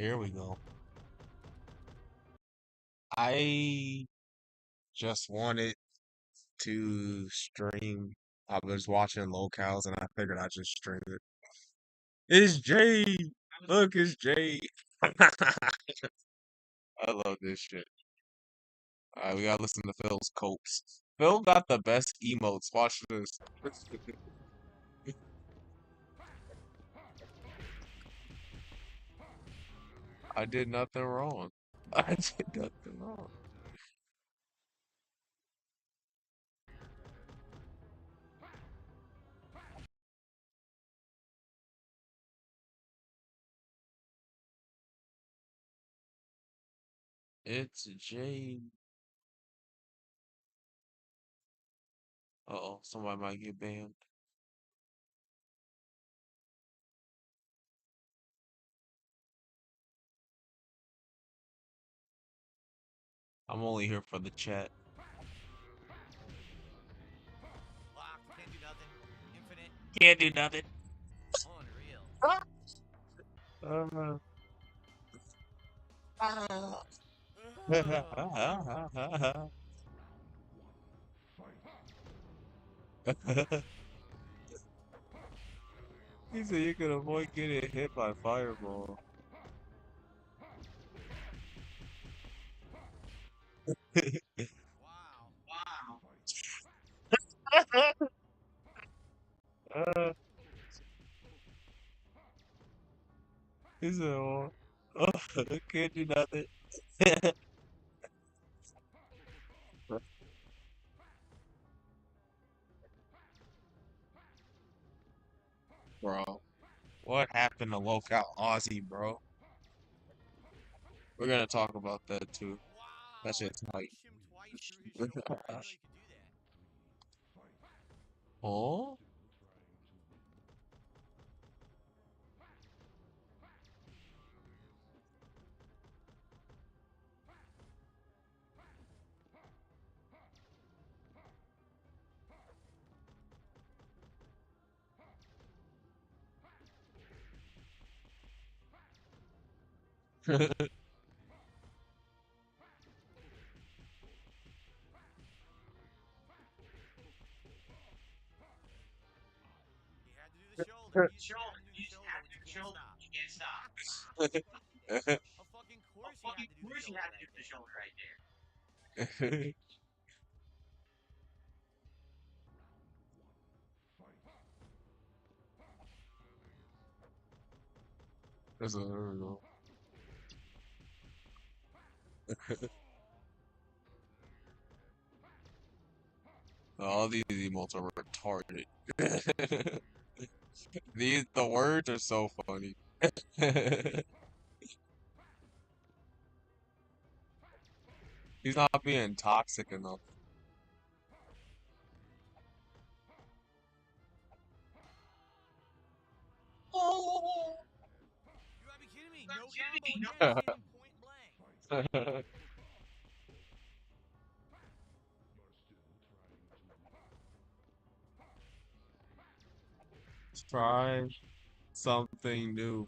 Here we go. I just wanted to stream. I was watching locales and I figured I'd just stream it. It's Jay. Look, it's Jay. I love this shit. We gotta listen to Phil's copes. Phil got the best emotes. Watch this. I did nothing wrong. I did nothing wrong. It's Jay. Uh-oh, somebody might get banned. I'm only here for the chat. Locked, can't do nothing. Infinite. Can't do nothing. Unreal. Uh, He said you can avoid getting hit by fireball. Wow. Uh, he said, oh, can't do nothing. Bro, what happened to Lockout Aussie, bro? We're gonna talk about that too. That Wow. I shit's hype. punched him twice through his shoulder. I didn't know you could do that. Oh? You had to do the shoulder. You just had to do the shoulder, which you can't stop. Of fucking course you had to do the shoulder right there. That's a, all these emotes are retarded. The words are so funny. He's not being toxic enough. Oh. You gotta be kidding me. No combo again, standing point blank. Try something new.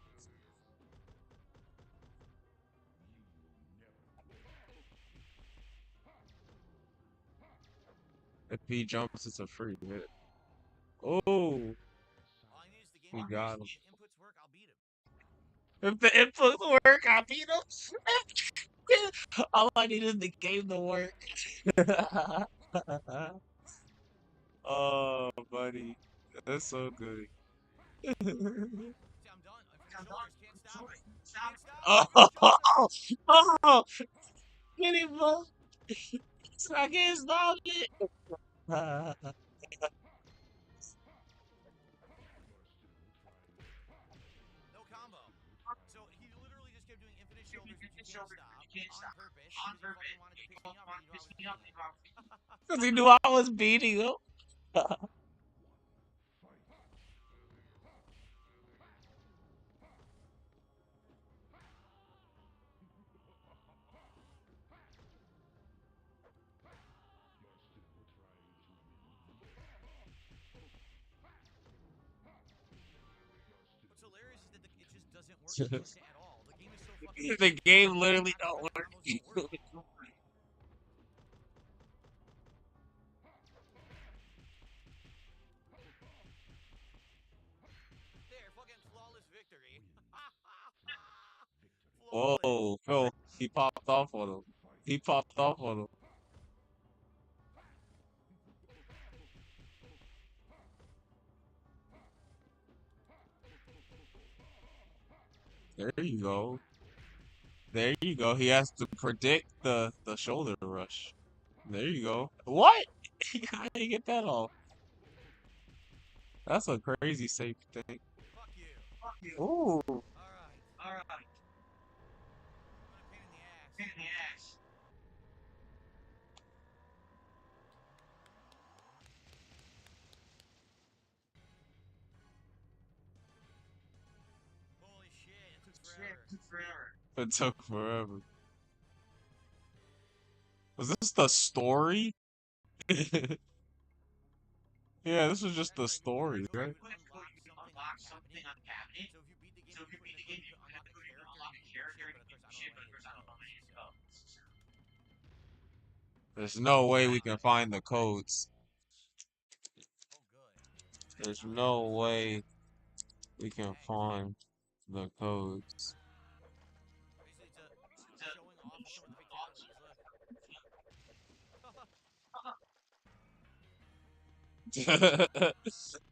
If he jumps, it's a free hit. Oh, All I need is the game we to got work. him. If the inputs work, I'll beat him. If the inputs work, I beat him. All I need is the game to work. Oh, buddy. That's so good. See, I'm done. Infinite shoulders. Can't stop it. Can't stop it. Oh, Infinite shoulder. oh, get him, bro. I can't stop it. No combo. So he literally just kept doing infinite shoulders, which you can't stop, on purpose, because he fucking wanted to piss me off and he knew I was beating him. Because he knew I was beating him. What's hilarious is that it just doesn't work the instant at all. The game is so fucking The game literally knocked don't around and work. almost don't work. There, fucking flawless victory. Flawless. Whoa, Phil, he popped off on him. He popped off on him. There you go. There you go. He has to predict the shoulder rush. There you go. What? How did he get that off? That's a crazy safe thing. Fuck you. Ooh. Alright. What a pain in the ass. Holy shit, it took forever. It took forever. Was this the story? Yeah, this was just That's the right, before you story, go, right? you unlock something on the cabinet. So if you beat the game before you go, you can unlock a character and shit, but of course I don't know any of the codes, so. There's no way we can find the codes. Oh, good. There's Now we have no this way we can tank. find the codes. Basically, it's a showing off of some of the fatalities. Look.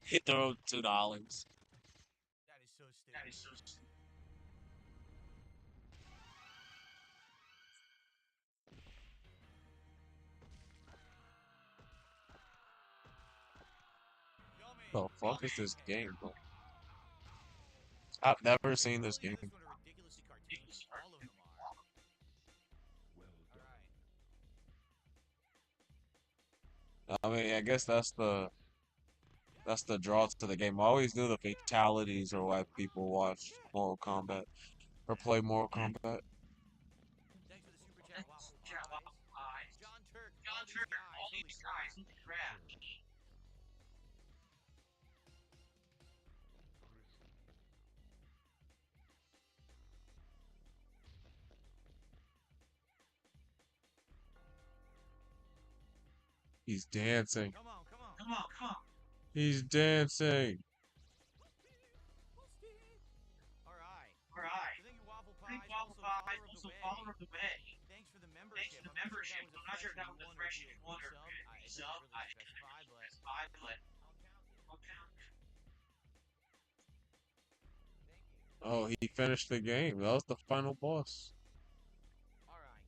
He threw $2. That is so stupid. Yummy. The fuck is this game, bro? I've never The seen this fatalities game. in this one are ridiculously cartoony. All of them are. Alright. I mean, I guess that's the draw to the game. I always knew the fatalities are why people watch Mortal Kombat or play Mortal Kombat. Thanks for the super chat, Waffle Pies. John Turk, all these guys. Holy crap. He's dancing. Come on, come on. He's dancing. Alright. So thank you, Waffle Pies. Also, follower of the way. Thanks for the membership. I'm not sure if that was a fresh one or if you resub. It doesn't really specify, but I'll count it. Thank you. Oh, he finished the game. That was the final boss. Alright,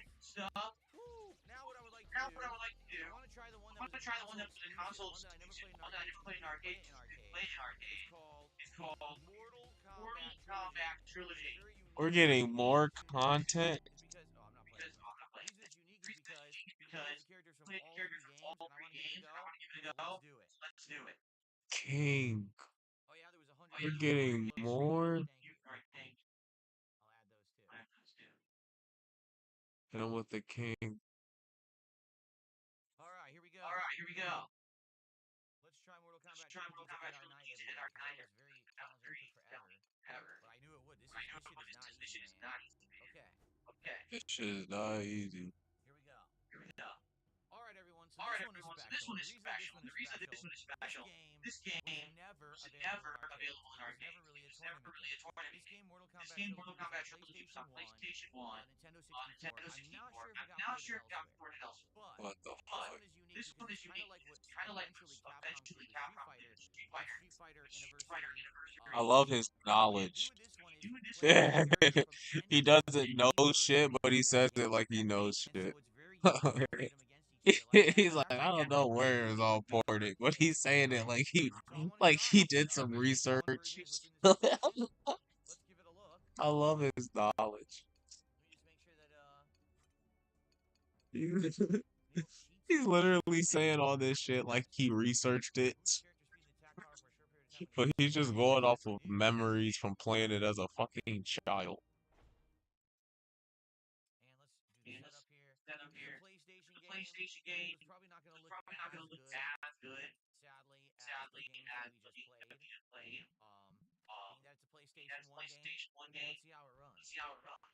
good stuff. Woo! Now what I would like to do, I want to try the one that was a console exclusive, one that I never played in arcade, so you can play it in arcade. It's called Mortal Kombat Trilogy. It's very We're unique. getting The more reason it's content. unique is because oh, I'm not playing. The reason it's unique is because you play as the characters from all three games, and I want to give it a go. So let's do it. King. Oh yeah, there was 100 We're views on getting Street. more. Thank you. I'll add those too. And with the king. All right, here we go. Let's try Mortal Kombat Trilogy to end our night, everyone, because that was very challenging. It took forever, but I knew it would. This shit is not easy, man. Okay, This shit is not easy. here we go. All right, everyone. So this one is special. The reason this one is special, this game was never available in arcade. It was never really a tournament game. This game, Mortal Kombat Trilogy, was on PlayStation 1, Nintendo 64. I'm not sure if it got ported elsewhere. What the But fuck? this one is unique because it's kind of like what eventually Capcom did with Street Fighter. Street Fighter Anniversary. I love his What they do knowledge. with this one is you play as a character from He any doesn't know shit, version but he of that says it game. like he knows And shit. so it's very easy to compete them against each other like that. He's like, And I don't know where it's all ported, but he's saying it so I want to like he try. did some The default research. version is what's in the description. Let's give it a look. I love his knowledge. Let me just make sure that He's enable cheat he's settings. literally saying all this shit like he researched it, Boost character speed and attack power for a short period of time. but he's just Okay, going off of new. memories from playing it as a fucking child. And let's do the setup here. This is a PlayStation game. It's probably not going to look as good, sadly, as the games that we just played. being that it's a PlayStation 1 game, let's see how it runs.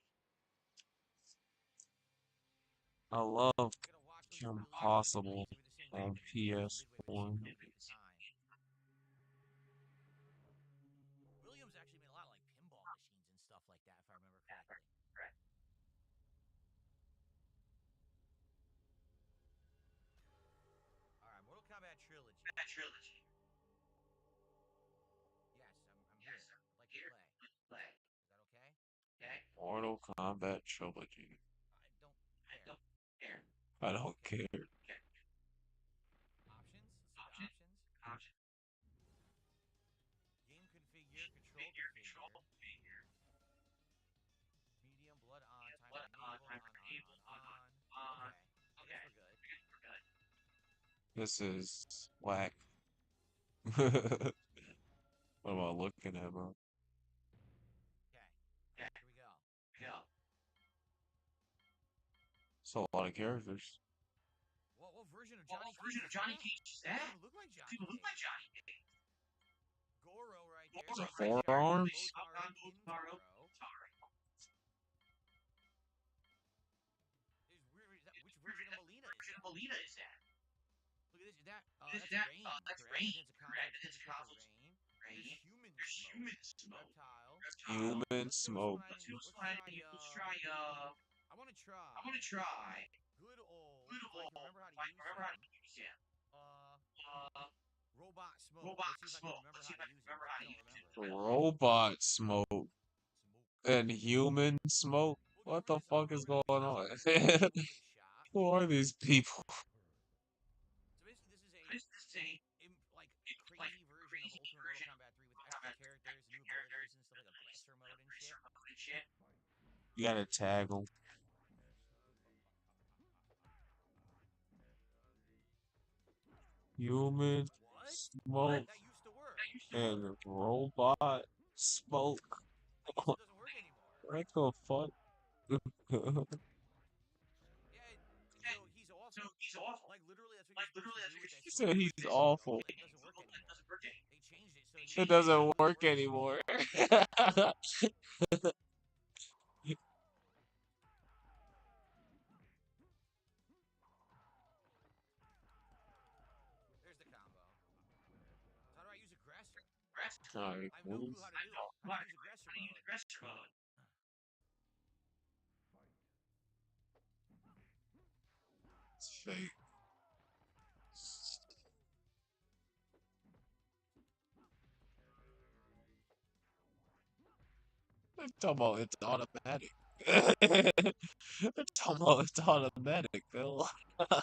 I love I gotta watch those Kim really old Possible replays. Maybe the same guy on did it because Midway Machine PS1. Company at the time. Williams actually made a lot of like pinball machines and stuff like that, if I remember correctly. All right, Mortal Kombat Trilogy. Yes, I'm here. I'd like to play. Is that okay? Mortal Kombat Trilogy. I don't care. I don't care. Options? Let's see the options. Game configure, control configure. Medium, blood on, timer enable, on. Okay. I guess we're good. This is whack. What am I looking at, bro? Okay. Here we go. It's a lot of characters. What version of Johnny Cage is that? Doesn't even look like Johnny Cage. Goro right there. The Top on forearms? Motaro Kintaro. Is weird. Which version of Melina is that? Look at this. Is that that's Rain, correct? It's a concept for Rain. There's Human Smoke. Reptile. Human Let's throw this smoke. one in. I want to try good old, if I can remember how to use him. Robot Smoke. Let's see if I can remember how to use him. I don't remember. Robot smoke Smoke. and human smoke. Well, What the fuck is going on? This is a shop. Who are these people? So basically, this is a like crazy version of Ultimate Mortal Kombat 3 with extra characters, new abilities, and stuff like aggressor mode and shit. You gotta tag them. Human What? smoke That used to work. and robot smoke. I guess it doesn't work anymore. What the fuck? Yeah. So he's awful. Like literally, that's what you're supposed to do with that He smoke. said he's awful. It doesn't work anymore. They changed it so It it doesn't only work works if anymore. There's the combo. So how do I use aggressor? Alright, I have no clue how to do it. How do you use aggressor mode? it's fake. They're talking about it's automatic. They're talking about it's automatic, Bill. I have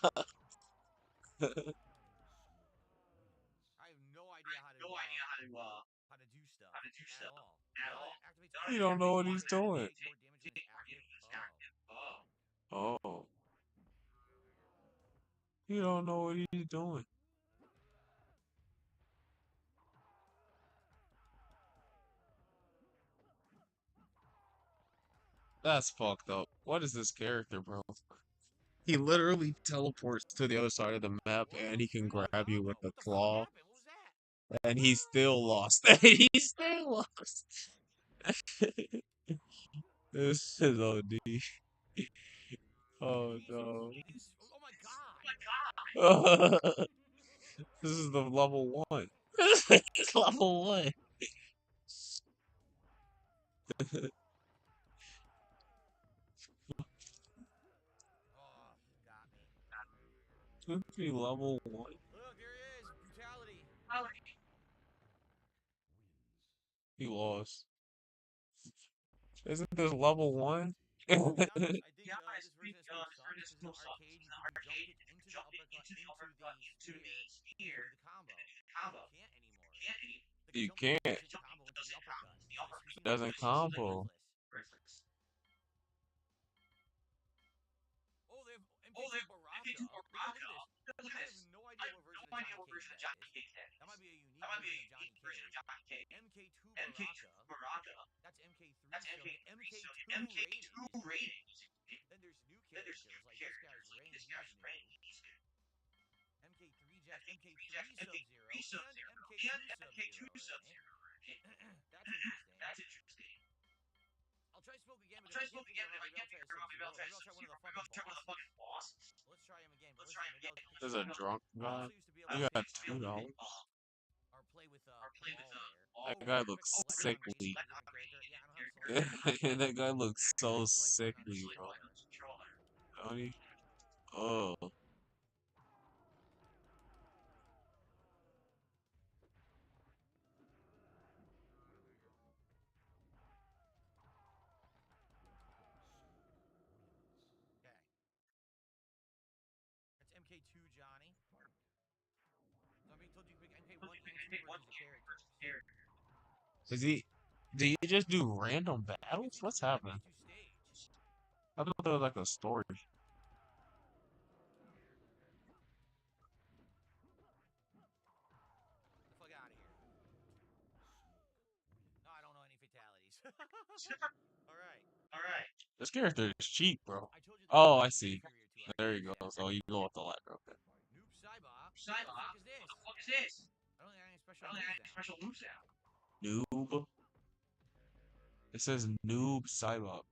no idea how to do stuff at all. Activates You don't know what he's doing. Take more damage when it's active. Oh. You don't know what he's doing. That's fucked up. What is this character, bro? He literally teleports to the other side of the map and he can grab you with the claw. What was that? And he's still lost. He's still lost. This is OD. Oh no. Oh my god! This is the level 1. It's level 1. Oh, got me. Should be level 1. Look, here he is. Brutality. He lost. Isn't this level 1? To be honest, I think this version is still sucks. This is an arcade. You can jump kick into the uppercut, into the spear, into the combo. You can't anymore. You can't. Combo into the uppercut. It doesn't combo. Oh, they have MK2 Baraka. Look at this. I have no idea what version of Johnny Cage that is. That might be a unique version of Johnny Cage. MK2 Baraka. That's MK3. So MK2 ratings. Then there's new characters like this guy's Rain. He's new. MK3 Jack, MK3 Sub-Zero, and MK2 Sub-Zero. That's interesting. I'll try Smoke again because I can't figure him out. Maybe I'll try a Sub-Zero. Maybe I'll try one of the fucking bosses. Let's try him again. But listen, maybe I'll pick There's a someone. drunk I guy. also used to be able You to got take $2. or play with Paul there. That Oh, guy can I looks select on sickly. basically a different character? Yeah, I know how to select on a different That character. guy looks I so can select mine on the sickly, bro. controller. Don't he? Oh, Okay. That's MK2 Johnny. So I'm being told you can pick MK1 and 2 versions of characters. is he? Do you just do random You can battles? see this What's is an happening? MK2 stage. I thought there was like a story. Get the fuck out of here. No, I don't know any fatalities. All right. This character is cheap, bro. I told you the Oh, Noob I would be see. inferior to There our you go. Zap. So you go with the ladder. Okay. Noob Saibop. What the fuck is this? I don't think I have any special moves now. Noob. It says noob Cybop.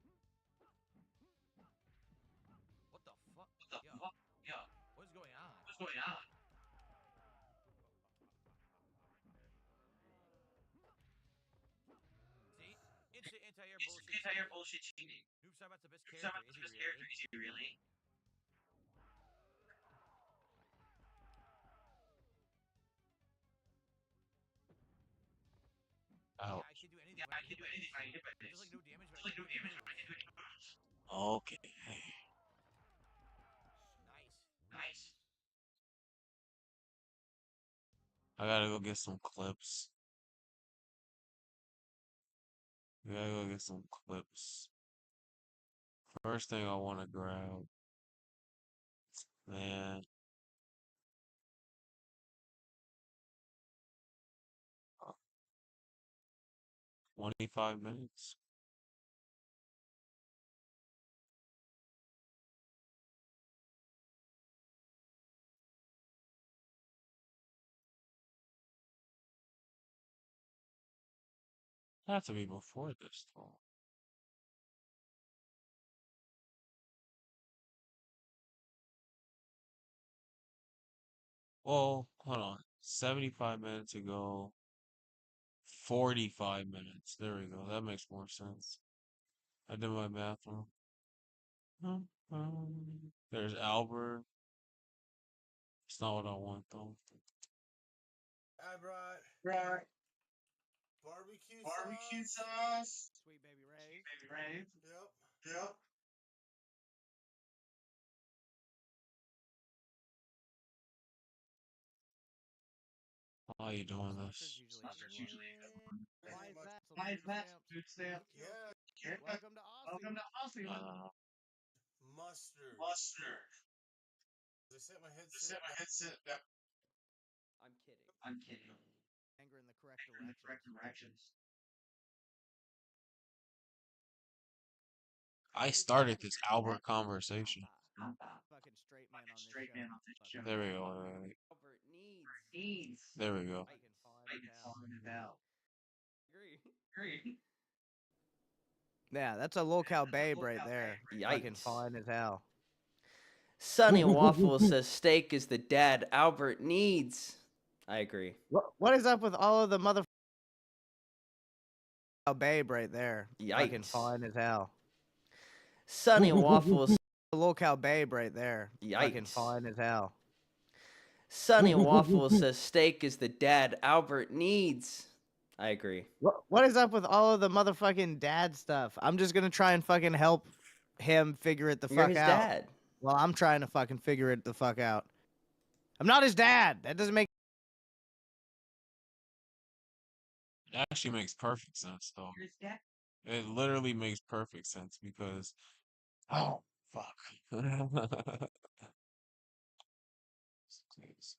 What the fuck? Yo, what is going on? See? Instant anti-air bullshit cheating. Noob Saibot's the best character. Is he really? Ouch. Yeah, I can't do anything when I get hit by this. It does like no damage, but I can't do any moves. Okay. Nice. I gotta go get some clips. I gotta go get some clips. First thing I want to grab, man, 25 minutes. Have to be before this, though. Well, hold on. 75 minutes ago, 45 minutes. There we go. That makes more sense. I did my math wrong. There's Albert. It's not what I want, though. I brought barbecue sauce. Sweet baby Ray. Yep. How you doing Mustards this? usually everyone. Why is that? Some food stamps. Yeah. Welcome to Aussie. Uh, Mustard. I set my headset down. I'm kidding. Anger in the correct directions. I started this Albert conversation. Fucking straight man on this show. There we go. Albert needs. There we go. Fucking fine as hell. Agree. Yeah, that's a locale babe right there. Fucking fine as hell. Sunny Waffle says steak is the dad Albert needs. I agree. What is up with all of the mother babe right there? Fucking fine as hell. Sunny Waffle Locale babe right there. Fucking fine as hell. Sunny Waffle says steak is the dad Albert needs. I agree. What is up with all of the motherfucking dad stuff? I'm just gonna try and fucking help him figure it the You're fuck his out. dad. Well, I'm trying to fucking figure it the fuck out. I'm not his dad. That doesn't make. It actually makes perfect sense, though. It literally makes perfect sense because, oh, fuck. Please.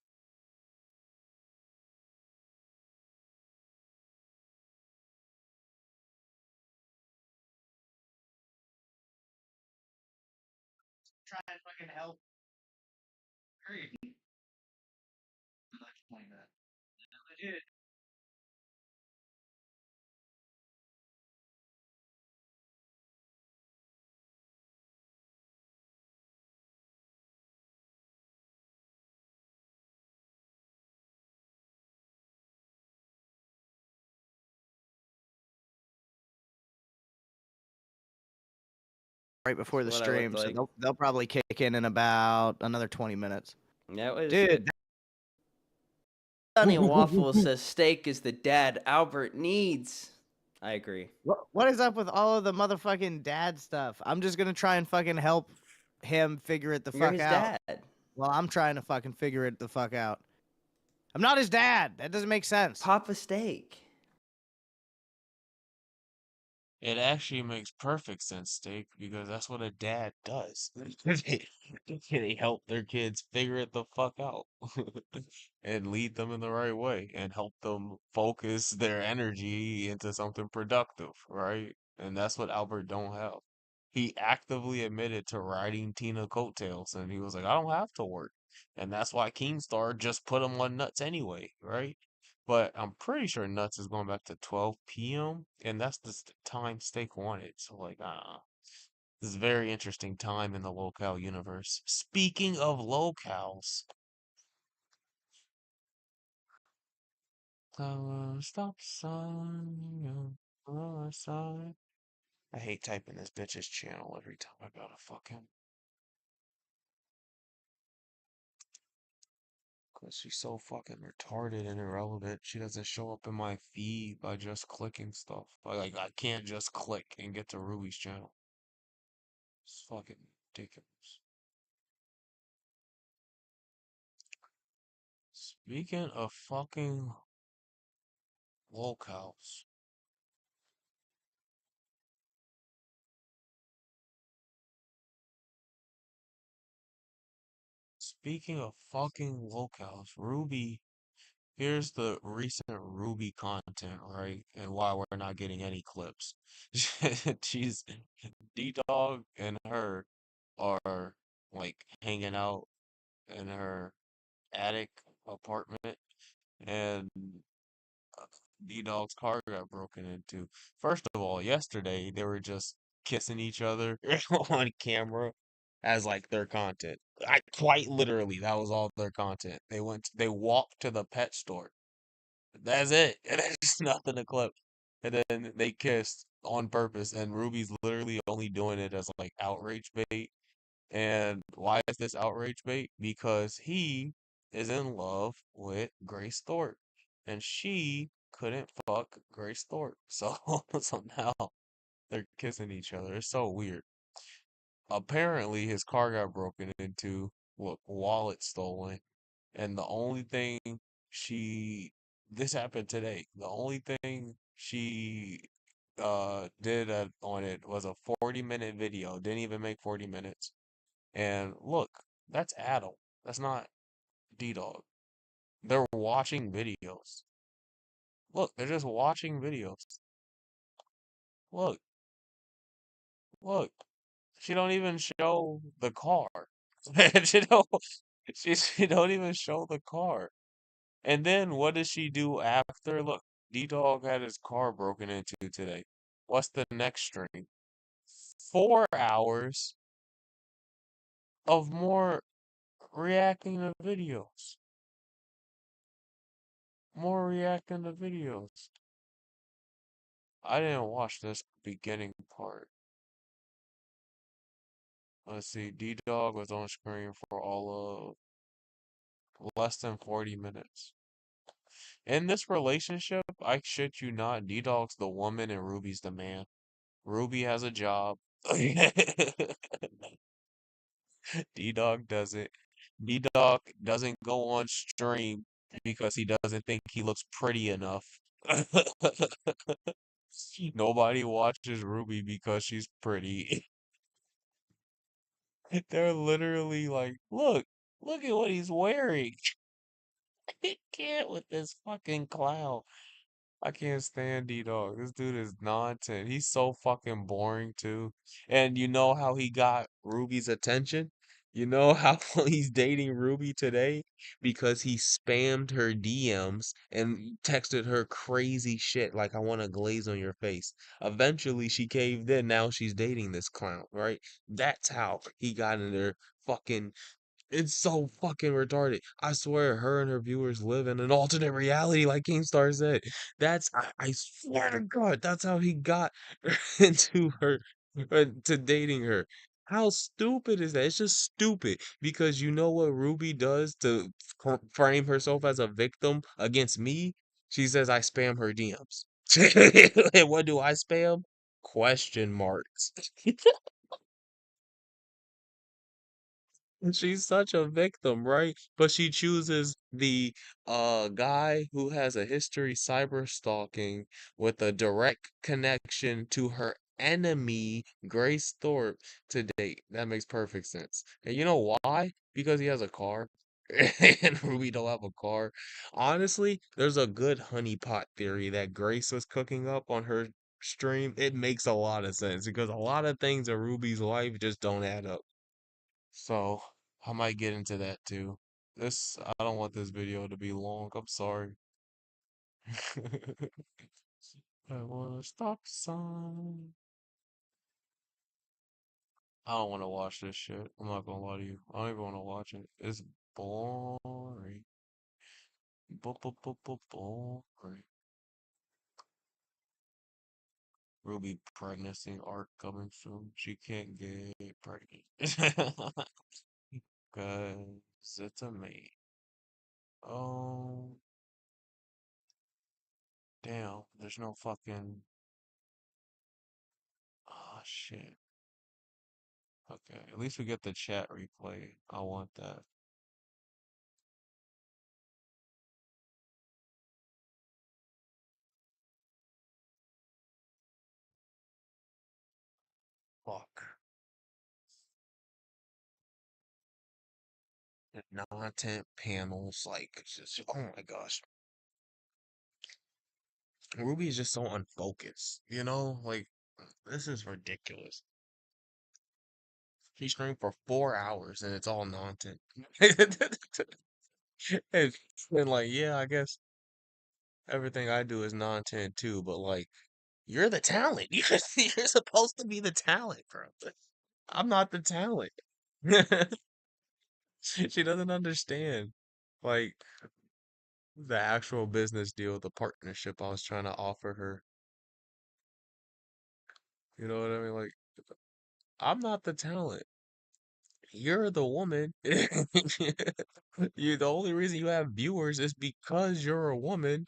right before the what I looked stream, so like. they'll probably kick in about another 20 minutes. That was Dude, Sunny Waffle says steak is the dad Albert needs. I agree. what is up with all of the motherfucking dad stuff? I'm just gonna try and fucking help him figure it the You're fuck his out. dad. Well, I'm trying to fucking figure it the fuck out. I'm not his dad. That doesn't make sense. Papa Steak. It actually makes perfect sense, Steak, because that's what a dad does. They help their kids figure it the fuck out and lead them in the right way and help them focus their energy into something productive, right? And that's what Albert don't have. He actively admitted to riding Tina coattails, and he was like, I don't have to work. And that's why Keemstar just put him on nuts anyway, right? But I'm pretty sure Nuts is going back to 12 p.m. and that's the time Steak wanted. So like, this is a very interesting time in the locale universe. Speaking of locales, stop sign, side. I hate typing this bitch's channel every time I gotta fuck him. Cause she's so fucking retarded and irrelevant. She doesn't show up in my feed by just clicking stuff. Like I can't just click and get to Ruby's channel. It's fucking ridiculous. Speaking of fucking locales, speaking of fucking locales, Ruby, here's the recent Ruby content, right? And why we're not getting any clips. She's D-Dog and her are like hanging out in her attic apartment, and D-Dog's car got broken into. First of all, yesterday they were just kissing each other on camera as like their content. I quite literally, that was all their content. They walked to the pet store. That's it. And there's nothing to clip. And then they kissed on purpose, and Ruby's literally only doing it as like outrage bait. And why is this outrage bait? Because he is in love with Grace Thorpe, and she couldn't fuck Grace Thorpe. So somehow they're kissing each other. It's so weird. Apparently, his car got broken into, look, wallet stolen, and the only thing she this happened today. The only thing she did on it was a 40-minute video. Didn't even make 40 minutes. And look, that's Adam. That's not D-Dog. They're watching videos. Look, they're just watching videos. Look, look. She don't even show the car. She don't she don't even show the car. And then what does she do after? Look, D-Dog had his car broken into today. What's the next stream? 4 hours of more reacting to videos. More reacting to videos. I didn't watch this beginning part. Let's see, D-Dog was on screen for all of less than 40 minutes. In this relationship, I shit you not, D-Dog's the woman and Ruby's the man. Ruby has a job. D-Dog doesn't. D-Dog doesn't go on stream because he doesn't think he looks pretty enough. Nobody watches Ruby because she's pretty. They're literally like, look at what he's wearing. He can't with this fucking clown. I can't stand D-Dog. This dude is nonsense. He's so fucking boring too. And you know how he got Ruby's attention? You know how he's dating Ruby today? Because he spammed her DMs and texted her crazy shit like I want to glaze on your face. Eventually she caved in. Now she's dating this clown, right? That's how he got in her fucking it's so fucking retarded. I swear, her and her viewers live in an alternate reality, like Keemstar said. I swear to God, that's how he got into her to dating her. How stupid is that? It's just stupid because you know what Ruby does to frame herself as a victim against me? She says I spam her DMs. And what do I spam? Question marks. She's such a victim, right? But she chooses the guy who has a history cyber stalking with a direct connection to her enemy, Grace Thorpe, to date. That makes perfect sense. And you know why? Because he has a car. And Ruby don't have a car. Honestly, there's a good honeypot theory that Grace was cooking up on her stream. It makes a lot of sense because a lot of things in Ruby's life just don't add up. So I might get into that too. I don't want this video to be long. I'm sorry. I want a stop sign. I don't want to watch this shit. I'm not gonna lie to you. I don't even want to watch it. It's boring. Boring. Ruby pregnancy arc coming soon. She can't get pregnant. Cause it's a me. Oh, damn. There's no fucking. Oh, shit. Okay, at least we get the chat replay. I want that. Fuck. The content panels, like, it's just, oh my gosh. Ruby is just so unfocused, you know? Like, this is ridiculous. She streamed for 4 hours and it's all nonsense. And, and like, yeah, I guess everything I do is nonsense too, but like, you're the talent. You're supposed to be the talent, bro. I'm not the talent. She doesn't understand like the actual business deal, the partnership I was trying to offer her. You know what I mean? Like, I'm not the talent. You're the woman. You the only reason you have viewers is because you're a woman.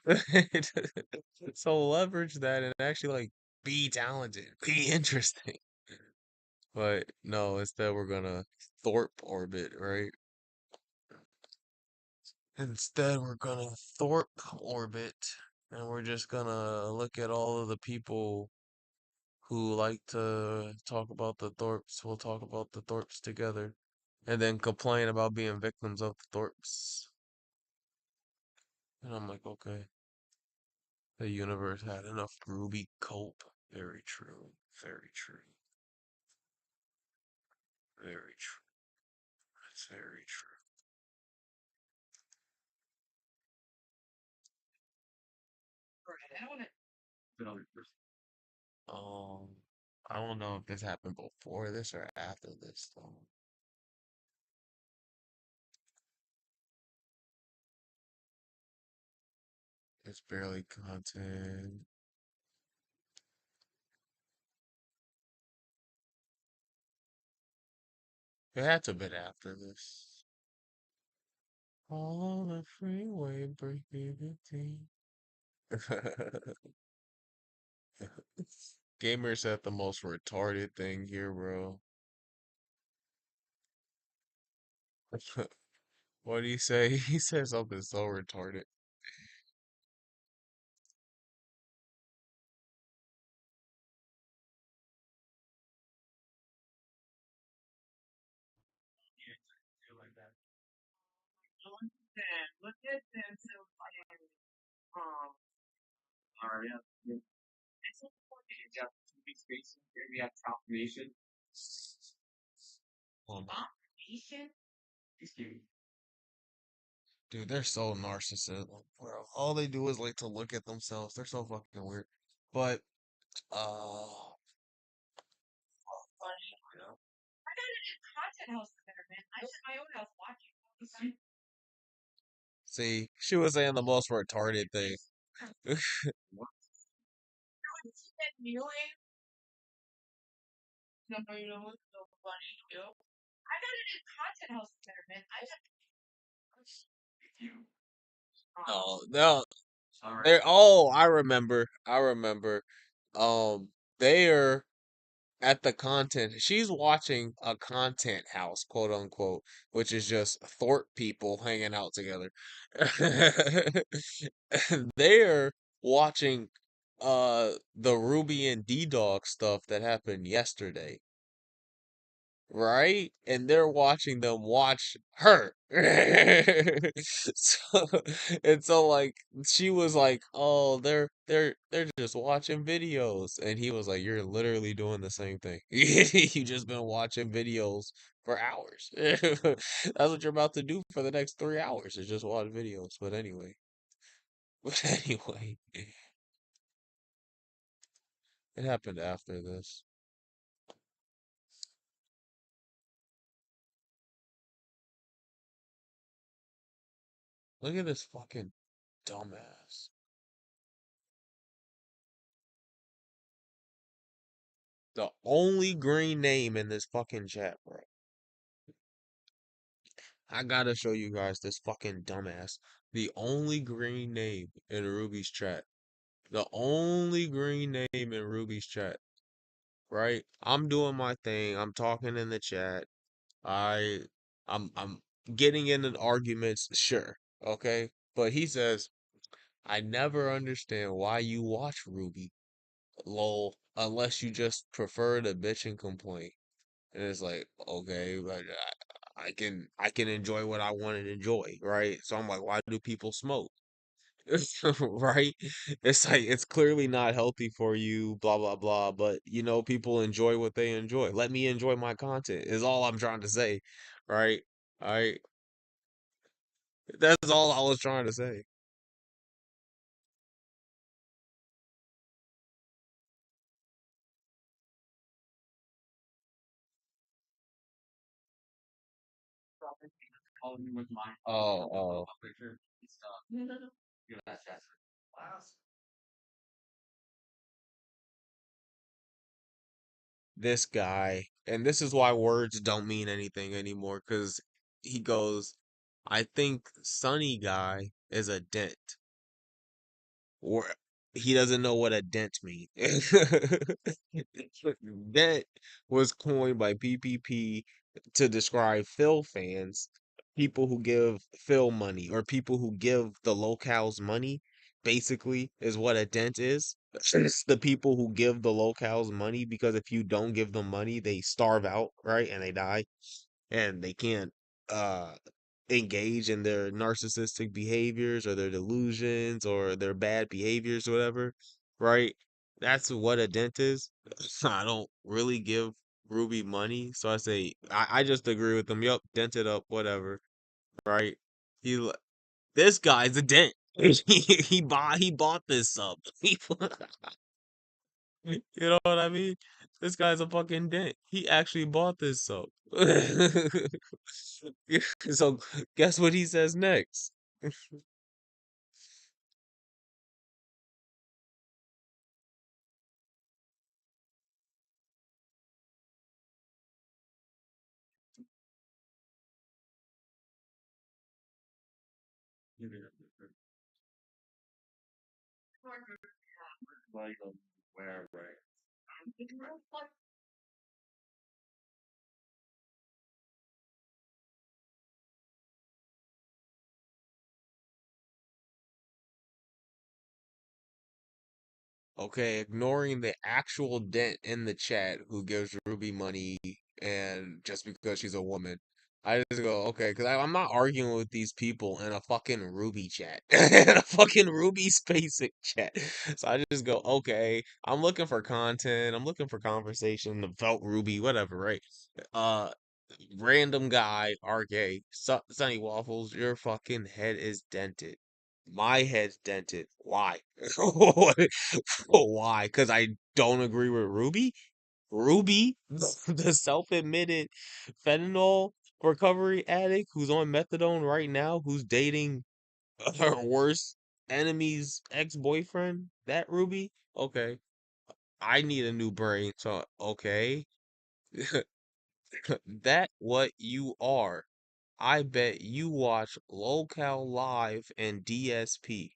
So leverage that and actually like be talented, be interesting. But no, instead we're gonna Thorpe orbit, right? Instead, we're gonna Thorpe orbit, and we're just gonna look at all of the people who like to talk about the Thorpes. We'll talk about the Thorpes together, and then complain about being victims of the Thorpes. And I'm like, okay, the universe had enough Ruby cope. Very true. Very true. Very true. That's very true. Um, I don't know if this happened before this or after this, though. It's barely content. It had to have been after this. All on the freeway, breaking tea. Gamer said the most retarded thing here, bro. What do you say? He said something so retarded. Um, Dude, they're so narcissistic, bro. All they do is like to look at themselves. They're so fucking weird. But, uh, see, she was saying the most retarded thing. Oh no, oh, I remember. I remember. They're at the content. She's watching a content house, quote unquote, which is just Thorpe people hanging out together. They're watching the Ruby and D Dog stuff that happened yesterday, right? And they're watching them watch her. So, and so like she was like, "Oh, they're just watching videos." And he was like, "You're literally doing the same thing. You just been watching videos for hours. That's what you're about to do for the next 3 hours is just watch videos." But anyway, but anyway, it happened after this. Look at this fucking dumbass. The only green name in this fucking chat, bro. I gotta show you guys this fucking dumbass. The only green name in Ruby's chat. The only green name in Ruby's chat. Right? I'm doing my thing. I'm talking in the chat. I I'm getting into arguments, sure. Okay? But he says, I never understand why you watch Ruby. Lol. Unless you just prefer to bitch and complain. And it's like, okay, but I can enjoy what I want to enjoy, right? So I'm like, why do people smoke? Right? It's like it's clearly not healthy for you, blah blah blah, but people enjoy what they enjoy. Let me enjoy my content is all I'm trying to say, right? All right. That's all I was trying to say. Oh, oh. This guy, and this is why words don't mean anything anymore, because he goes, I think Sunny guy is a dent, or he doesn't know what a dent means. Dent was coined by PPP to describe Phil fans, people who give Phil money, or people who give the locales money, basically, is what a dent is. It's the people who give the locales money because if you don't give them money, they starve out, right? And they die and they can't uh engage in their narcissistic behaviors or their delusions or their bad behaviors or whatever, right? That's what a dent is. I don't really give Ruby money, so I say I just agree with them. Yup, dent it up, whatever, right? He l- this guy's a dent. He bought this sub. You know what I mean? This guy's a fucking dent. He actually bought this soap. So guess what he says next? Okay, ignoring the actual dent in the chat who gives Ruby money and just because she's a woman. I just go, okay, because I'm not arguing with these people in a fucking Ruby chat, in a fucking Ruby Spacek chat. So I just go, okay, I'm looking for content, I'm looking for conversation about Ruby, whatever, right? Uh, Random guy, RK, Sunny Waffles, your fucking head is dented. My head's dented. Why? Why? Because I don't agree with Ruby? Ruby, the self-admitted fentanyl recovery addict who's on methadone right now, who's dating her worst enemy's ex-boyfriend? That Ruby? Okay. I need a new brain, so okay. That what you are. I bet you watch Locale Live and DSP.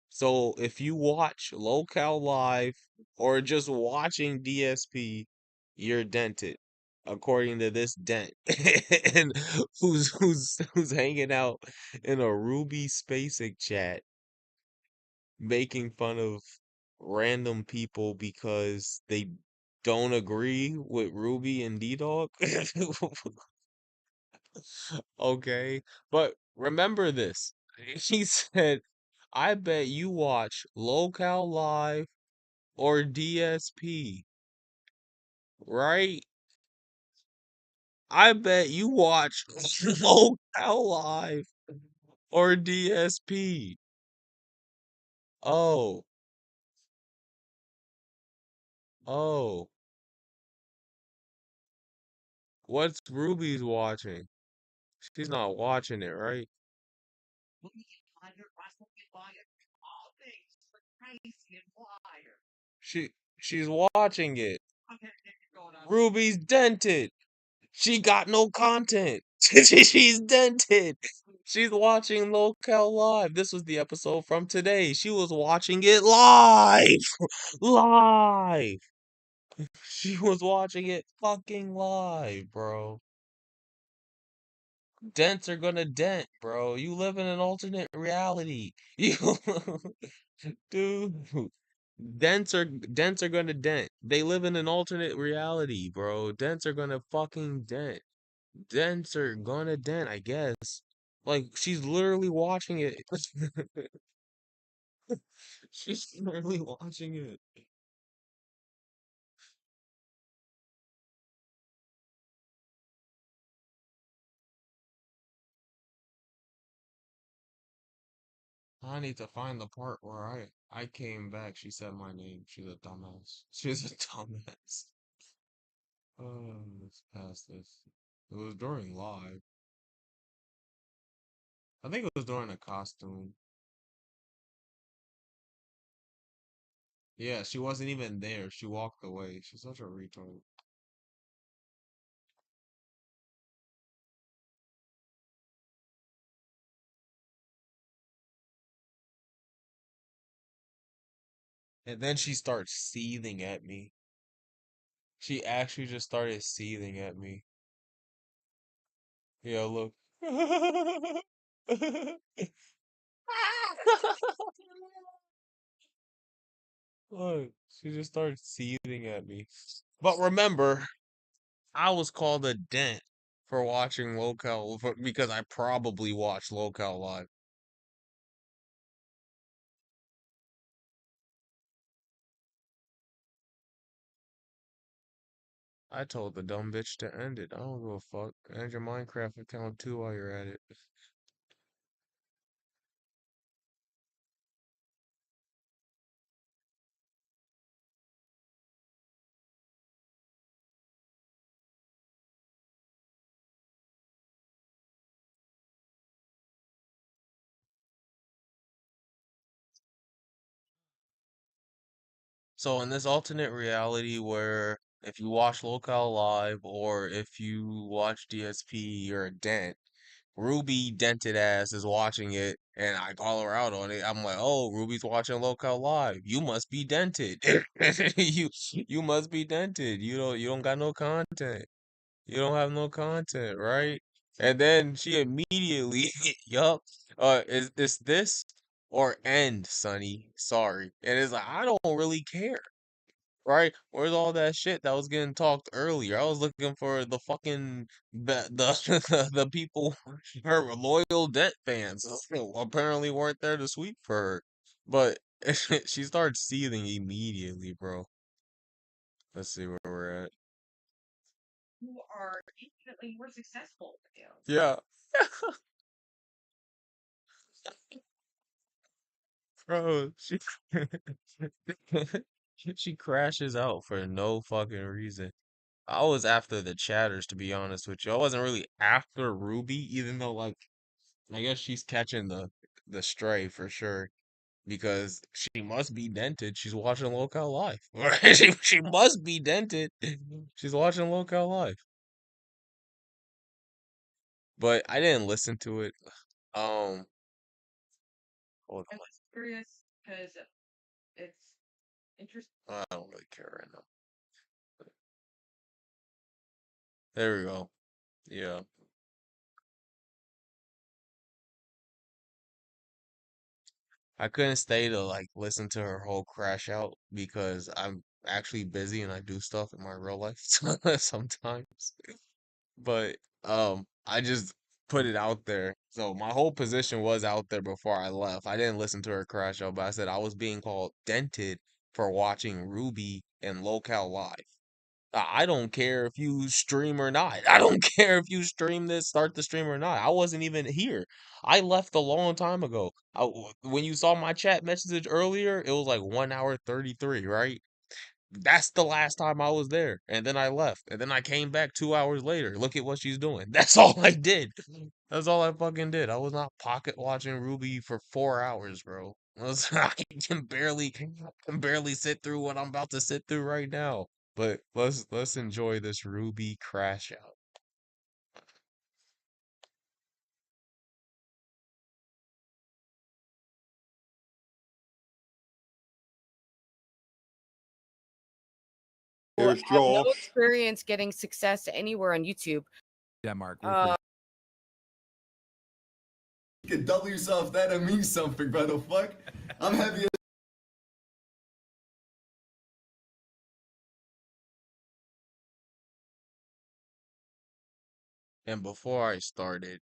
So if you watch Locale Live or just watching DSP, you're dented, according to this dent. And who's hanging out in a Ruby Spacek chat making fun of random people because they don't agree with Ruby and D-Dog. Okay, but remember this. He said, I bet you watch Locale Live or DSP, right? I bet you watch Locale Live or DSP. Oh, oh, what's Ruby's watching? She's not watching it, right? She she's watching it. Ruby's dented. She got no content. She's dented. She's watching Locale Live. This was the episode from today. She was watching it live. Live. She was watching it fucking live, bro. Dents are gonna dent, bro. You live in an alternate reality. You, dude. Dents are gonna dent. They live in an alternate reality, bro. Dents are gonna fucking dent. Dents are gonna dent, I guess. Like she's literally watching it. She's literally watching it. I need to find the part where I came back. She said my name. She's a dumbass. She's a dumbass. Oh, let's pass this. It was during live. I think it was during a costume. Yeah, she wasn't even there. She walked away. She's such a retard. And then she starts seething at me. She actually just started seething at me. Yeah, look. Look, she just started seething at me. But remember, I was called a dent for watching because I probably watched Locale Live. I told the dumb bitch to end it. I don't give a fuck. End your Minecraft account too while you're at it. So in this alternate reality where if you watch Locale Live or if you watch DSP, you're a dent. Ruby dented ass is watching it, and I call her out on it. I'm like, "Oh, Ruby's watching Locale Live. You must be dented. You must be dented. You don't got no content. You don't have no content, right?" And then she immediately, yup, is this or end, Sonny? Sorry. And it's like I don't really care, right? Where's all that shit that was getting talked earlier? I was looking for the fucking the people, her loyal Debt fans, apparently weren't there to sweep for her, but she started seething immediately, bro. Let's see where we're at. Yeah, bro. She crashes out for no fucking reason. I was after the chatters, to be honest with you. I wasn't really after Ruby, even though like I guess she's catching the stray for sure. because she must be dented. She's watching Locale Live. She must be dented. She's watching Locale Live. But I didn't listen to it. Um, hold on. I don't really care right now. There we go. Yeah. I couldn't stay to like listen to her whole crash out because I'm actually busy and I do stuff in my real life sometimes. But I just put it out there. So my whole position was out there before I left. I didn't listen to her crash out, but I said I was being called dented for watching Ruby and Locale Live. I don't care if you stream or not. I don't care if you stream this, start the stream or not. I wasn't even here. I left a long time ago. When you saw my chat message earlier, it was like 1 hour 33, right? That's the last time I was there. And then I left. And then I came back 2 hours later. Look at what she's doing. That's all I did. That's all I fucking did. I was not pocket watching Ruby for 4 hours, bro. I can barely sit through what I'm about to sit through right now. But let's enjoy this Ruby crash out. Here's have no Josh. experience getting success anywhere on YouTube. Denmark. You can double yourself. That means something, bro. The fuck? I'm happy. And before I started,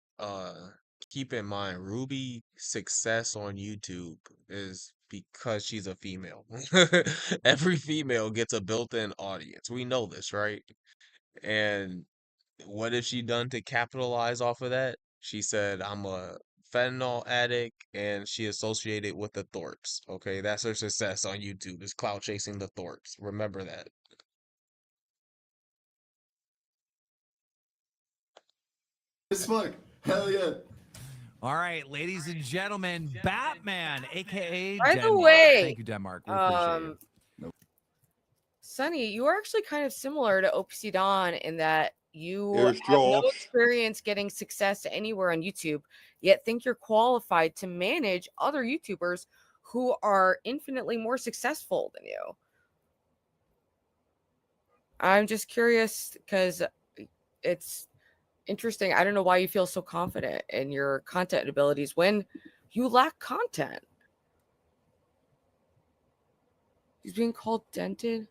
keep in mind Ruby success on YouTube is because she's a female. Every female gets a built-in audience. We know this, right? And what has she done to capitalize off of that? She said, I'm a fentanyl addict and she associated with the Thorpes. Okay, that's her success on YouTube is clout chasing the Thorpes. Remember that. As fuck. Hell yeah. All right, ladies and gentlemen, Batman, aka By the Denmark. way, Thank you, Denmark. We appreciate you. Sonny, you are actually kind of similar to OPC Don in that you Here's have no Josh. experience getting success anywhere on YouTube, yet think you're qualified to manage other YouTubers who are infinitely more successful than you. I'm just curious because it's interesting. I don't know why you feel so confident in your content abilities when you lack content. He's being called dented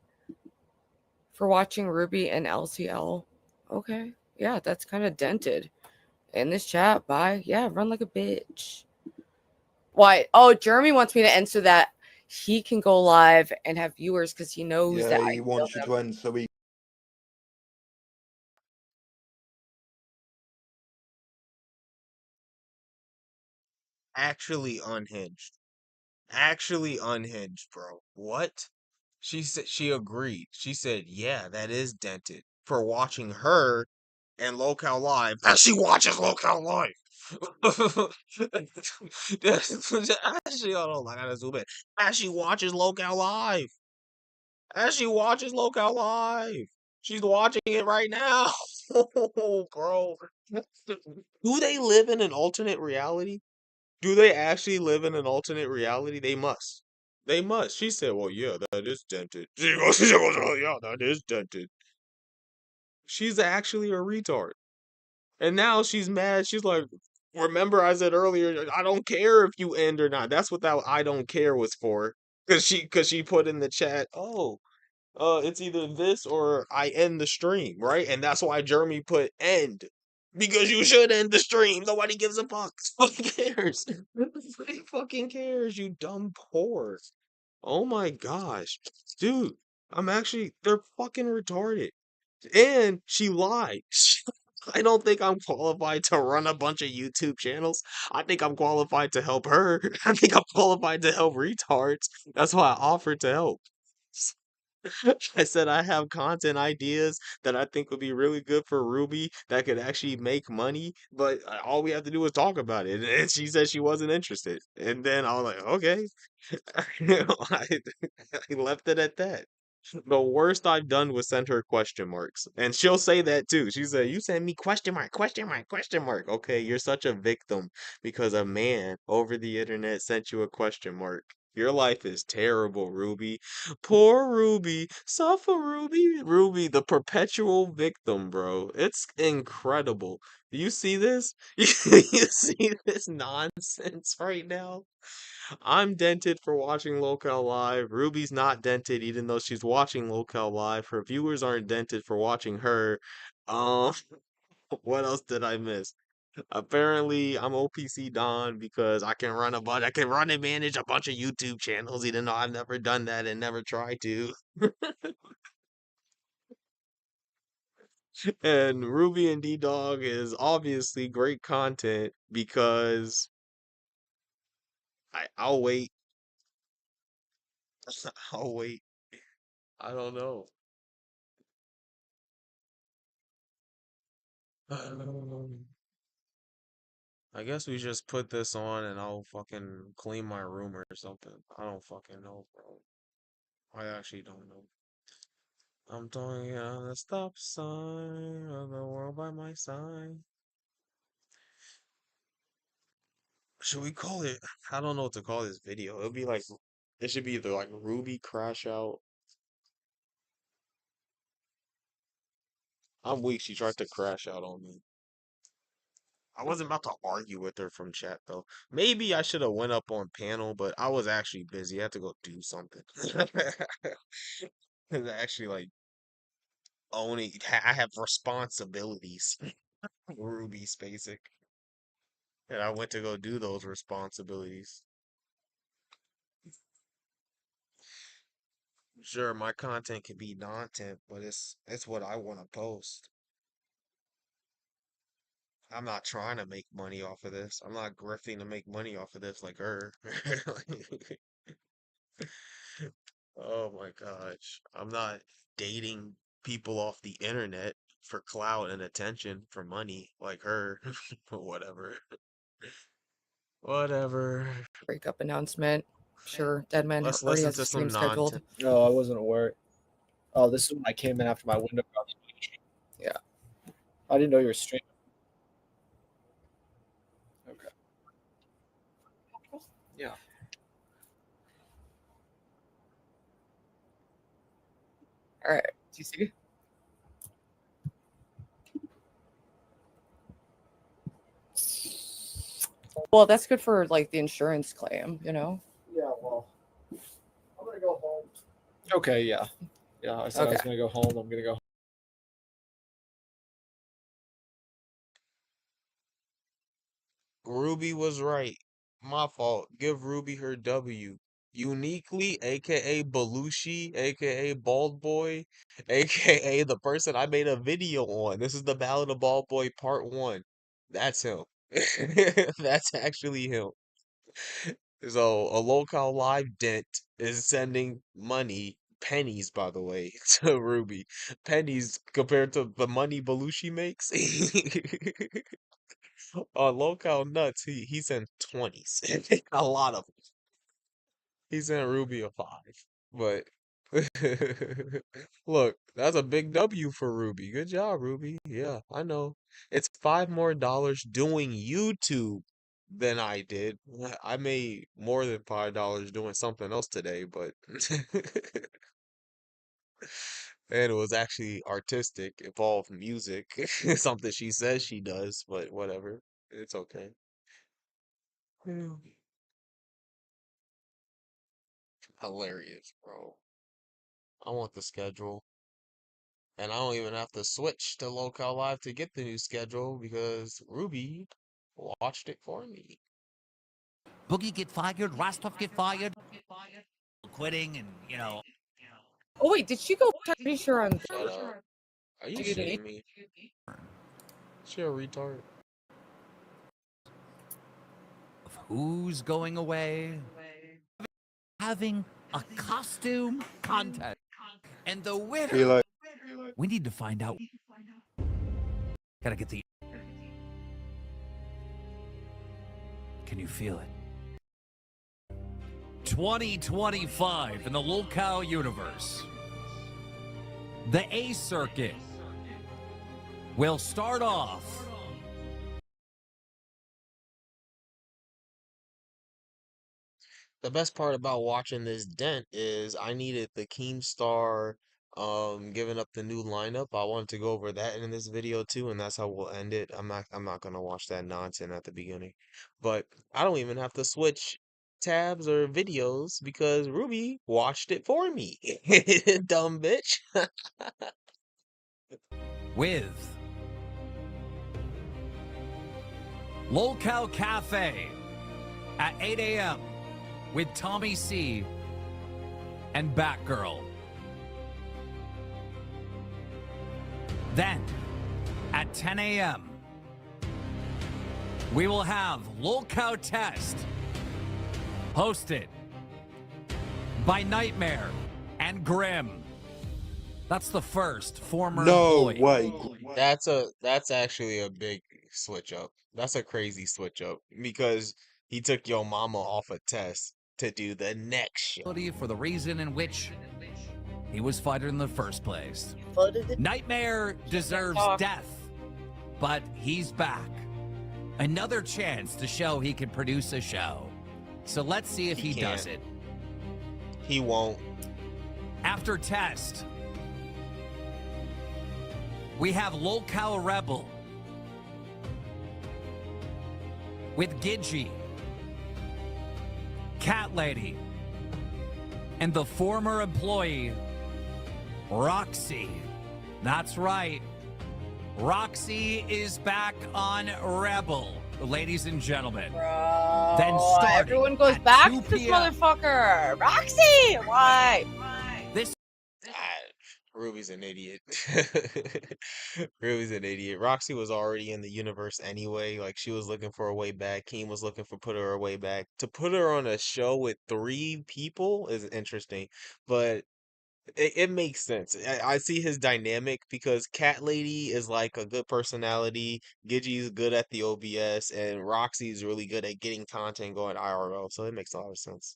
for watching Ruby and LCL. Okay. Yeah, that's kind of dented. In this chat, bye. Yeah, run like a bitch. Why? Oh, Jeremy wants me to end so that he can go live and have viewers because he knows that Yeah, I he kill wants you them. to end so he. Actually unhinged. Actually unhinged, bro. What? She said she agreed. She said, "Yeah, that is dented for watching her and Locale Live." And she watches Locale Live. Actually, hold on, I gotta zoom in. As she watches Locale Live. As she watches Locale Live. She's watching it right now. Bro. Do they live in an alternate reality? Do they actually live in an alternate reality? They must. They must. She said, well, yeah, that is dented. She goes, oh, yeah, that is dented. She's actually a retard. And now she's mad. She's like, remember I said earlier, I don't care if you end or not. That's what that I don't care was for. Cause she put in the chat, oh, it's either this or I end the stream, right? And that's why Jeremy put end. Because you should end the stream. Nobody gives a fuck. Nobody cares. Nobody fucking cares, you dumb whore. Oh my gosh. Dude, they're fucking retarded. And she lied. I don't think I'm qualified to run a bunch of YouTube channels. I think I'm qualified to help her. I think I'm qualified to help retards. That's why I offered to help. I said I have content ideas that I think would be really good for Ruby that could actually make money, but all we have to do is talk about it. And she said she wasn't interested. And then I was like, okay. I left it at that. The worst I've done was send her question marks. And she'll say that too. She said, you send me question mark, question mark, question mark. Okay, you're such a victim because a man over the internet sent you a question mark. Your life is terrible, Ruby. Poor Ruby. Suffer, Ruby. Ruby, the perpetual victim, bro. It's incredible. Do you see this? You see this nonsense right now? I'm dented for watching Locale Live. Ruby's not dented, even though she's watching Locale Live. Her viewers aren't dented for watching her. Um, what else did I miss? Apparently, I'm OPC Don because I can run and manage a bunch of YouTube channels, even though I've never done that and never tried to. And Ruby and D Dog is obviously great content because I'll wait. I'll wait. I don't know. I guess we just put this on and I'll fucking clean my room or something. I don't fucking know, bro. I actually don't know. I'm talking on the stop sign of the world by my side. Should we call it? I don't know what to call this video. It'll be like, it should be either like Ruby Crash Out. I'm weak. She tried to crash out on me. I wasn't about to argue with her from chat though. Maybe I should have went up on panel, but I was actually busy. I had to go do something. Actually, like I have responsibilities. Ruby's basic. And I went to go do those responsibilities. Sure, my content can be nonsense, but it's what I want to post. I'm not trying to make money off of this. I'm not grifting to make money off of this like her. Oh my gosh. I'm not dating people off the internet for clout and attention for money like her. Whatever. Whatever. Breakup announcement. Sure, Deadman Let's already listen has a to stream some scheduled. nonsense. No, I wasn't aware. Oh, this is when I came in after my window got smashed. Yeah. I didn't know you were streaming. Okay. Yeah. All right, TC. Well, that's good for like the insurance claim, you know. Yeah, well, I'm gonna go home. Okay, yeah. Yeah, I said I was Okay. gonna go home. I'm gonna go. Ruby was right. My fault. Give Ruby her W. Uniquely, aka Belushi, aka Bald Boy, aka the person I made a video on. This is the Ballad of Bald Boy Part 1. That's him. That's actually him. So, a local live dent is sending money, pennies by the way, to Ruby. Pennies compared to the money Belushi makes. On local nuts, he sent 20s. A lot of them. He sent Ruby a 5. But look, that's a big W for Ruby. Good job, Ruby. Yeah, I know. It's $5 more doing YouTube than I did. I made more than $5 doing something else today, but and it was actually artistic, involved music, something she says she does, but whatever. It's okay. Yeah. Hilarious, bro. I want the schedule. And I don't even have to switch to Local Live to get the new schedule because Ruby watched it for me. Boogie get fired, Rostov get fired, quitting, and Oh wait, did she go? I'm pretty sure on. Shut up. Are you Dude, shitting me? She a retard. of who's going away, having a costume contest. And the winner. Be like, We need to find out. Gotta get the. Can you feel it? 2025 in the locale universe. The A circuit will start off. the best part about watching this dent is I needed the Keemstar giving up the new lineup. I wanted to go over that in this video too, and that's how we'll end it. I'm not gonna watch that nonsense at the beginning. But I don't even have to switch tabs or videos because Ruby watched it for me. Dumb bitch. With Locale Cafe at 8 a.m. with Tommy C and Batgirl. Then at 10 a.m. we will have Locale Test hosted by Nightmare and Grim. That's the first former employee. That's actually a big switch up. That's a crazy switch up because he took your mama off a test to do the next show. For the reason in which he was fired in the first place. Nightmare deserves death, but he's back. Another chance to show he can produce a show. So let's see if he does it. He won't. After Test, we have Locale Rebel with Gidgey, Cat Lady, and the former employee, Roxy. That's right. Roxy is back on Rebel, ladies and gentlemen. Bro, Then everyone goes back 2 to this p.m. motherfucker. Roxy, why? This Ruby's an idiot. Ruby's an idiot. Roxy was already in the universe anyway. Like she was looking for a way back. Keem was looking for put her way back. To put her on a show with 3 people is interesting, but it makes sense. I see his dynamic because Cat Lady is like a good personality. Gidgey's good at the OBS, and Roxy's really good at getting content going IRL. So it makes a lot of sense.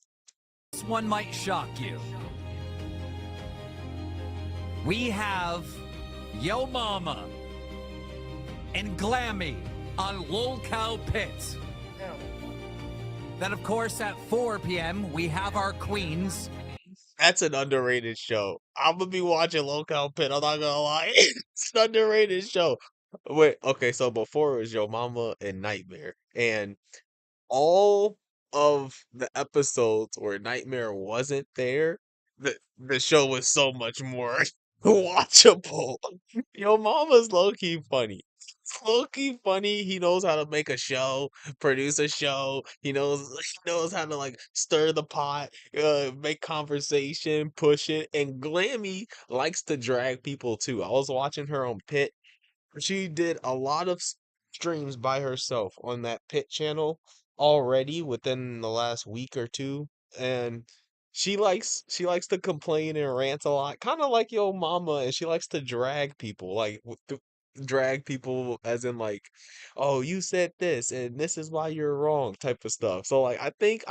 one might shock you. We have Yo Mama and Glammy on Locale Pit. Then, of course, at 4 p.m., we have our queens. That's an underrated show. I'm gonna be watching Locale Pit. I'm not gonna lie. It's an underrated show. Wait, okay, so before it was Yo Mama and Nightmare, and all of the episodes where Nightmare wasn't there, the show was so much more watchable. Yo Mama's low-key funny. It's low-key funny. He knows how to make a show, produce a show. He knows how to like stir the pot, make conversation, push it. And Glammy likes to drag people too. I was watching her on Pit. She did a lot of streams by herself on that Pit channel already within the last week or two, and she likes to complain and rant a lot, kind of like Yo Mama, and she likes to drag people, like drag people as in like, oh, you said this and this is why you're wrong type of stuff. So like I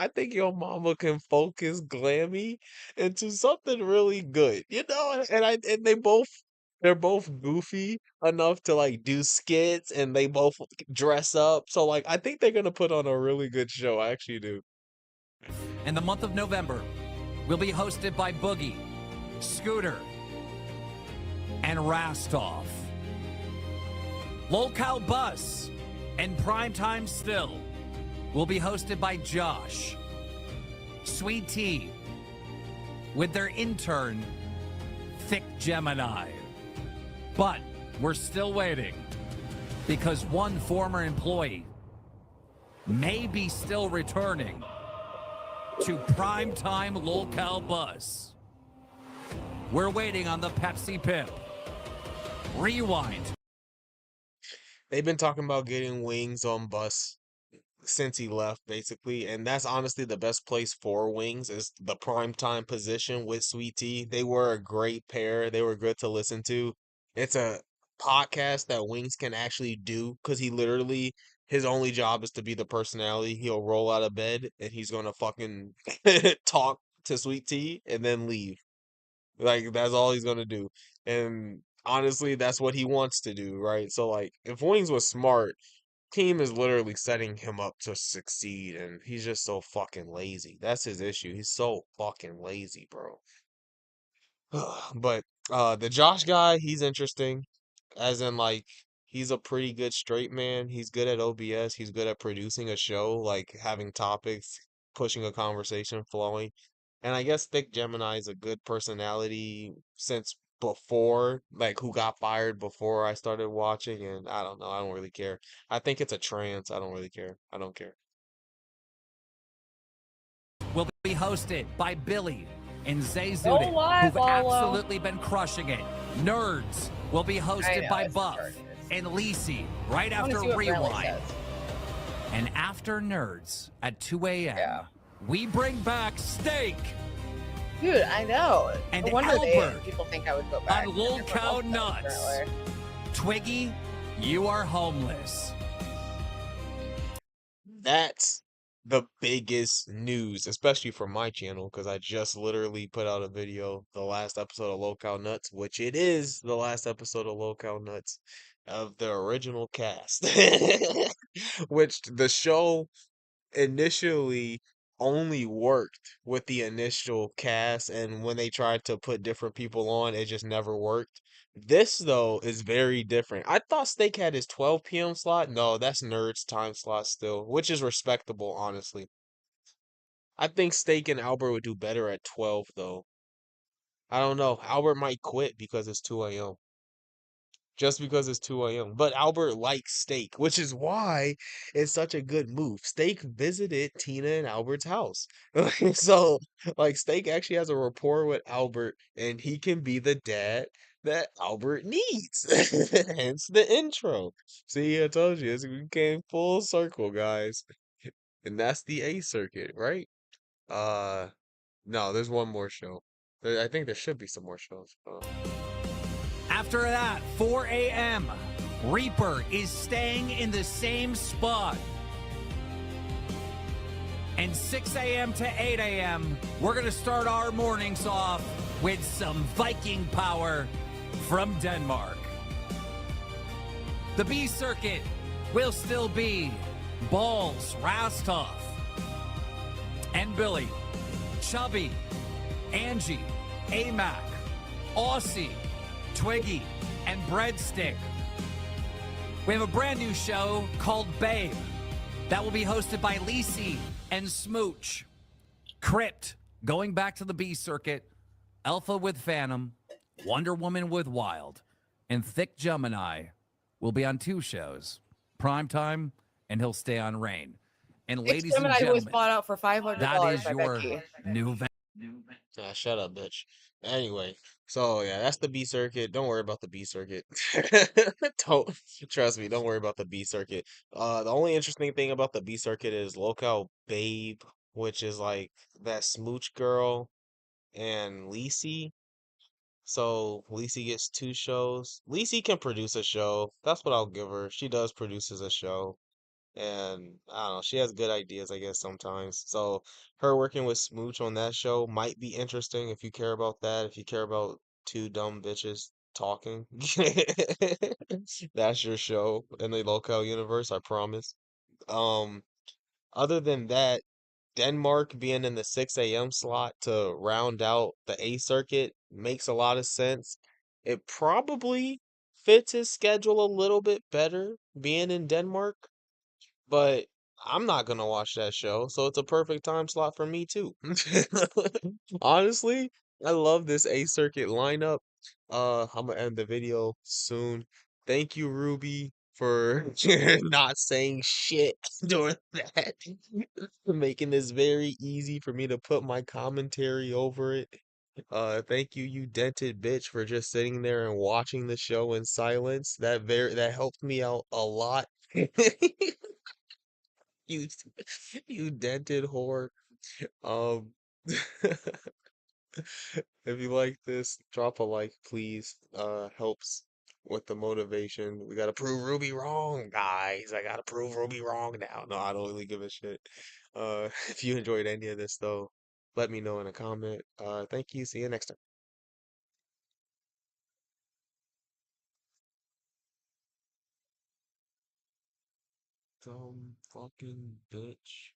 think Yo Mama can focus Glammy into something really good, and they're both goofy enough to like do skits and they both dress up. So like I think they're gonna put on a really good show. I actually do. In the month of November, will be hosted by Boogie, Scooter, and Rastov. Locale Bus and Primetime Still will be hosted by Josh, Sweet Tea, with their intern, Thick Gemini. But we're still waiting because one former employee may be still returning to Primetime Locale Bus. We're waiting on the Pepsi Pimp. Rewind. They've been talking about getting wings on Bus since he left, basically. And that's honestly the best place for Wings is the primetime position with Sweet Tea. They were a great pair. They were good to listen to. It's a podcast that Wings can actually do because he literally his only job is to be the personality. He'll roll out of bed and he's gonna fucking talk to Sweet Tea and then leave. Like that's all he's gonna do. And honestly, that's what he wants to do, right? So like if Wings was smart, team is literally setting him up to succeed, and he's just so fucking lazy. That's his issue. He's so fucking lazy, bro. But the Josh guy, he's interesting, as in like he's a pretty good straight man. He's good at OBS. He's good at producing a show, like having topics, pushing a conversation flowing. And I guess Thick Gemini is a good personality since before, like who got fired before I started watching, and I don't know. I don't really care. I think it's a trance. I don't really care. I don't care. Will be hosted by Billy and Zay Go Zudin, live, who've Olo. absolutely been crushing it. Nerds will be hosted know, by it's Buff Nerds. and Lisi right I wanna after see what Bradley Rewind. says. And after Nerds at 2 a.m., Yeah. we bring back Steak Dude, I know. and No wonder Albert people think I would go back. on Lol Everyone Cow else does, Nuts. apparently. Twiggy, you are homeless. That's the biggest news, especially for my channel, because I just literally put out a video, the last episode of Local Nuts, which it is the last episode of Local Nuts of the original cast, which the show initially only worked with the initial cast, and when they tried to put different people on, it just never worked. This though is very different. I thought Steak had his 12 p.m. slot. No, that's Nerd's time slot still, which is respectable, honestly. I think Steak and Albert would do better at 12 though. I don't know. Albert might quit because it's 2 a.m. Just because it's 2 a.m. But Albert likes Steak, which is why it's such a good move. Steak visited Tina and Albert's house. So, like, Steak actually has a rapport with Albert, and he can be the dad that Albert needs. Hence the intro. See, I told you, we came full circle, guys. And that's the A circuit, right? Uh, no, there's one more show. I think there should be some more shows. After that, 4 a.m., Reaper is staying in the same spot. And 6 a.m. to 8 a.m., we're going to start our mornings off with some Viking power from Denmark. The B circuit will still be Balls, Rastov, and Billy, Chubby, Angie, Amac, Aussie, Twiggy, and Breadstick. We have a brand new show called Babe that will be hosted by Lisi and Smooch. Crypt, going back to the B circuit, Alpha with Phantom, Wonder Woman with Wild, and Thick Gemini will be on 2 shows, Primetime, and he'll stay on Rain. And ladies and Gemini was gentlemen, bought out for $500 that is by your Becky. new Ah, shut up, bitch. Anyway, so yeah, that's the B circuit. Don't worry about the B circuit. Don't trust me. Don't worry about the B circuit. The only interesting thing about the B circuit is Local Babe, which is like that smooch girl, and Lisi. So Lisi gets 2 shows. Lisi can produce a show. That's what I'll give her. She does produces a show. And I don't know, she has good ideas, I guess, sometimes. So her working with Smooch on that show might be interesting if you care about that, if you care about 2 dumb bitches talking. That's your show in the local universe, I promise. Um, Other than that, Denmark being in the 6 a.m. slot to round out the A circuit makes a lot of sense. It probably fits his schedule a little bit better being in Denmark, but I'm not gonna watch that show, so it's a perfect time slot for me too. Honestly, I love this A Circuit lineup. I'm gonna end the video soon. Thank you, Ruby, for not saying shit during that, making this very easy for me to put my commentary over it. Thank you, you dented bitch, for just sitting there and watching the show in silence. That helped me out a lot. You, you dented whore. Um, if you like this, drop a like, please. Helps with the motivation. We gotta prove Ruby wrong, guys. I gotta prove Ruby wrong now. No, I don't really give a shit. If you enjoyed any of this though, let me know in a comment. Thank you. See you next time. Dumb fucking bitch.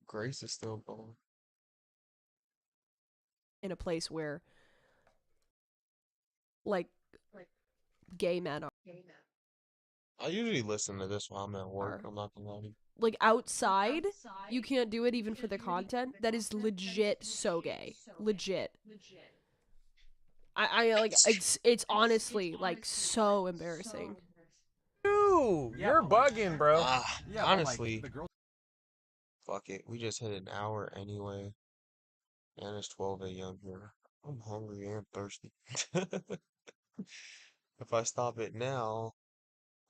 Grace is still going. in a place where like gay men are. I usually listen to this while I'm at work. I'm not gonna lie to you. Like outside, you can't do it even for the content. That is legit so gay. Legit. I like it's honestly like so embarrassing. Dude, you're bugging, bro. Honestly, fuck it. We just hit an hour anyway, and it's 12 a.m. here. I'm hungry and thirsty. If I stop it now,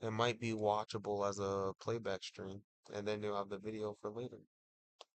it might be watchable as a playback stream, and then you'll have the video for later.